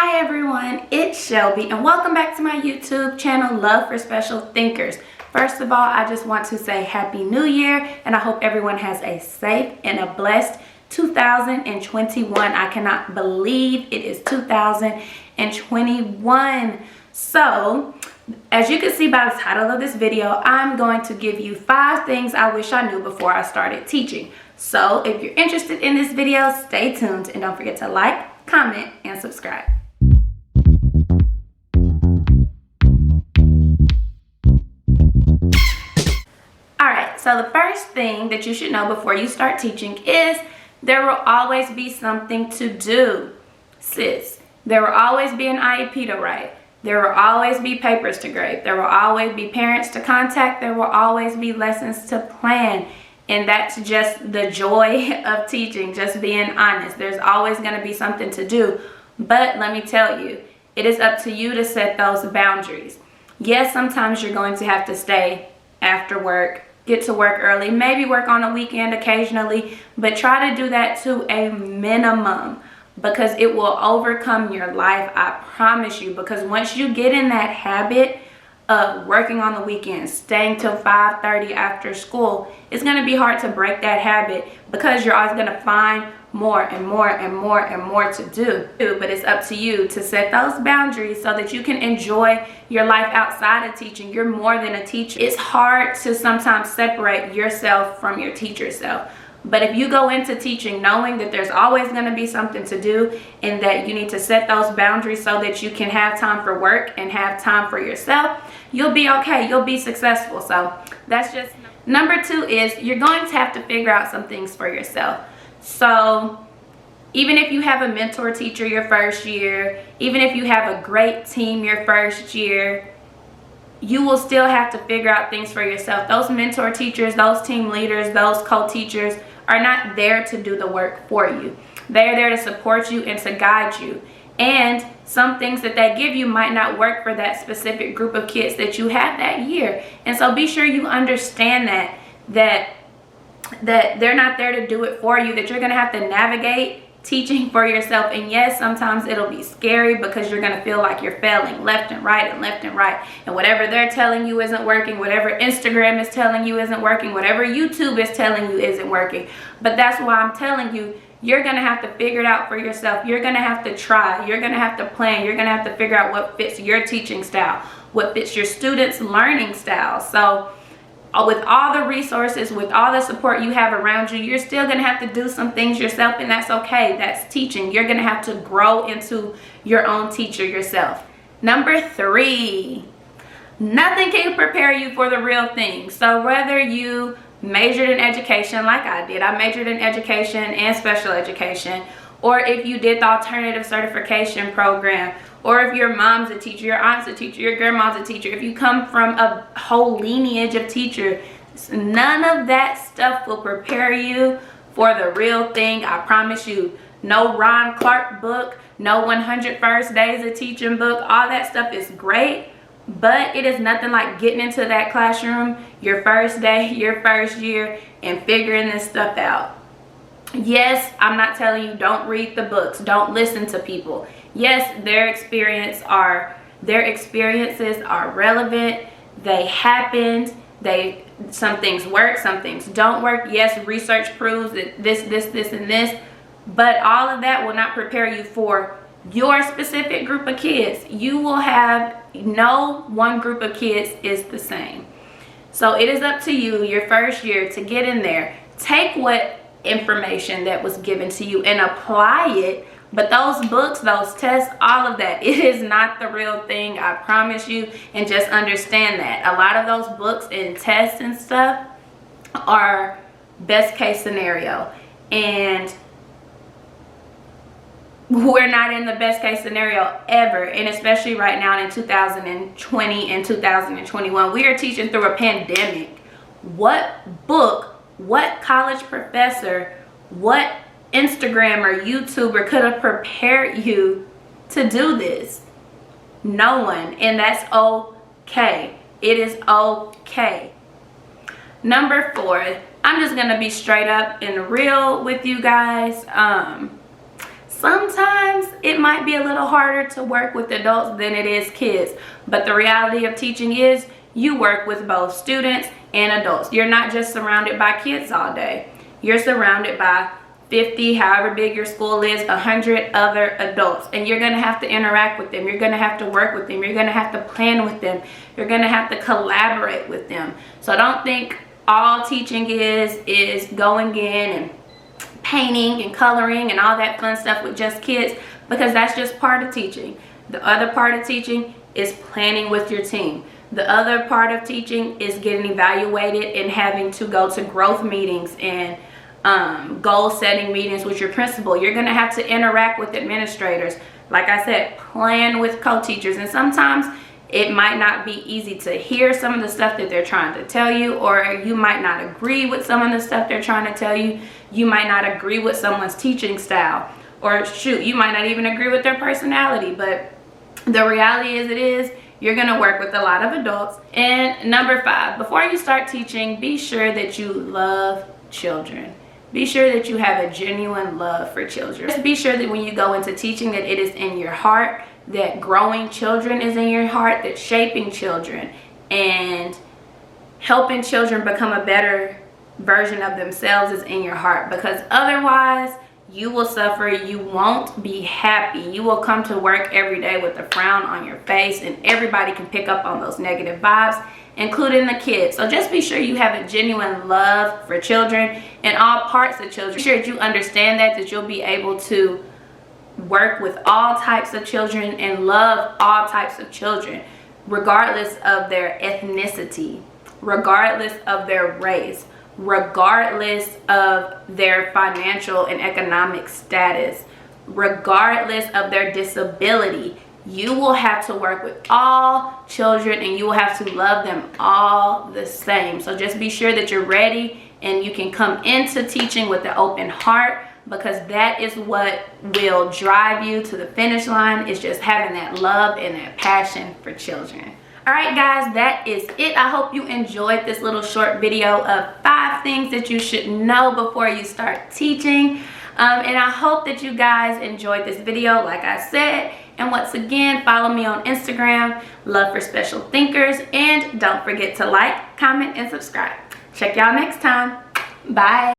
Hi everyone, it's Shelby and welcome back to my YouTube channel, Love for Special Thinkers. First of all, I just want to say Happy New Year and I hope everyone has a safe and a blessed 2021. I cannot believe it is 2021. So, as you can see by the title of this video, I'm going to give you 5 things I wish I knew before I started teaching. So, if you're interested in this video, stay tuned and don't forget to like, comment, and subscribe. Alright, so the first thing that you should know before you start teaching is there will always be something to do. Sis, there will always be an IEP to write. There will always be papers to grade. There will always be parents to contact. There will always be lessons to plan. And that's just the joy of teaching, just being honest. There's always going to be something to do. But let me tell you, it is up to you to set those boundaries. Yes, sometimes you're going to have to stay after work, get to work early, maybe work on a weekend occasionally, but try to do that to a minimum because it will overcome your life, I promise you. Because once you get in that habit of working on the weekends, staying till 5:30 after school, it's going to be hard to break that habit because you're always going to find more and more and more and more to do. But it's up to you to set those boundaries so that you can enjoy your life outside of teaching. You're more than a teacher. It's hard to sometimes separate yourself from your teacher self. But if you go into teaching knowing that there's always going to be something to do and that you need to set those boundaries so that you can have time for work and have time for yourself, you'll be okay. You'll be successful. So that's just number 2 is you're going to have to figure out some things for yourself. So even if you have a mentor teacher your first year, even if you have a great team your first year, you will still have to figure out things for yourself. Those mentor teachers, those team leaders, those co-teachers are not there to do the work for you. They're there to support you and to guide you. And some things that they give you might not work for that specific group of kids that you have that year. And so be sure you understand that they're not there to do it for you, that you're going to have to navigate teaching for yourself. And yes, sometimes it'll be scary because you're going to feel like you're failing left and right and left and right. And whatever they're telling you isn't working, whatever Instagram is telling you isn't working, whatever YouTube is telling you isn't working. But that's why I'm telling you, you're going to have to figure it out for yourself. You're going to have to try. You're going to have to plan. You're going to have to figure out what fits your teaching style, what fits your students' learning style. So with all the resources, with all the support you have around you, you're still going to have to do some things yourself, and that's okay. That's teaching. You're going to have to grow into your own teacher yourself. Number 3, nothing can prepare you for the real thing. So whether you majored in education like I did, I majored in education and special education, or if you did the alternative certification program, or if your mom's a teacher, your aunt's a teacher, your grandma's a teacher, if you come from a whole lineage of teachers, none of that stuff will prepare you for the real thing, I promise you. No Ron Clark book, no 100 First Days of Teaching book, all that stuff is great, but it is nothing like getting into that classroom your first day, your first year, and figuring this stuff out. Yes, I'm not telling you don't read the books, don't listen to people. Yes, their experiences are relevant. They happened. Some things work, some things don't work. Yes, research proves that this, and this. But all of that will not prepare you for your specific group of kids. You will have no one group of kids is the same. So it is up to you your first year to get in there. Take what information that was given to you and apply it. But those books, those tests, all of that, it is not the real thing, I promise you. And just understand that a lot of those books and tests and stuff are best case scenario, and we're not in the best case scenario ever. And especially right now in 2020 and 2021, we are teaching through a pandemic. What book, what college professor, what Instagram or YouTuber could have prepared you to do this? No one. And that's okay. It is okay. Number 4, I'm just gonna be straight up and real with you guys. sometimes it might be a little harder to work with adults than it is kids. But the reality of teaching is you work with both students and adults. You're not just surrounded by kids all day. You're surrounded by 50, however big your school is, 100 other adults. And you're going to have to interact with them. You're going to have to work with them. You're going to have to plan with them. You're going to have to collaborate with them. So don't think all teaching is going in and painting and coloring and all that fun stuff with just kids, because that's just part of teaching. The other part of teaching is planning with your team. The other part of teaching is getting evaluated and having to go to growth meetings and goal setting meetings with your principal. You're going to have to interact with administrators. Like I said, plan with co-teachers. And sometimes it might not be easy to hear some of the stuff that they're trying to tell you, or you might not agree with some of the stuff they're trying to tell you. You might not agree with someone's teaching style, or shoot, you might not even agree with their personality. But the reality is you're going to work with a lot of adults. And number 5, before you start teaching, be sure that you love children. Be sure that you have a genuine love for children. Just be sure that when you go into teaching that it is in your heart, that growing children is in your heart, that shaping children and helping children become a better version of themselves is in your heart. Because otherwise, you will suffer. You won't be happy. You will come to work every day with a frown on your face, and everybody can pick up on those negative vibes, including the kids. So just be sure you have a genuine love for children and all parts of children. Be sure that you understand that you'll be able to work with all types of children and love all types of children, regardless of their ethnicity, regardless of their race, regardless of their financial and economic status, regardless of their disability. You will have to work with all children, and you will have to love them all the same. So just be sure that you're ready and you can come into teaching with an open heart, because that is what will drive you to the finish line, is just having that love and that passion for children. All right, guys, that is it. I hope you enjoyed this little short video of 5 things that you should know before you start teaching. And I hope that you guys enjoyed this video, like I said. And once again, follow me on Instagram, Love for Special Thinkers. And don't forget to like, comment, and subscribe. Check y'all next time. Bye.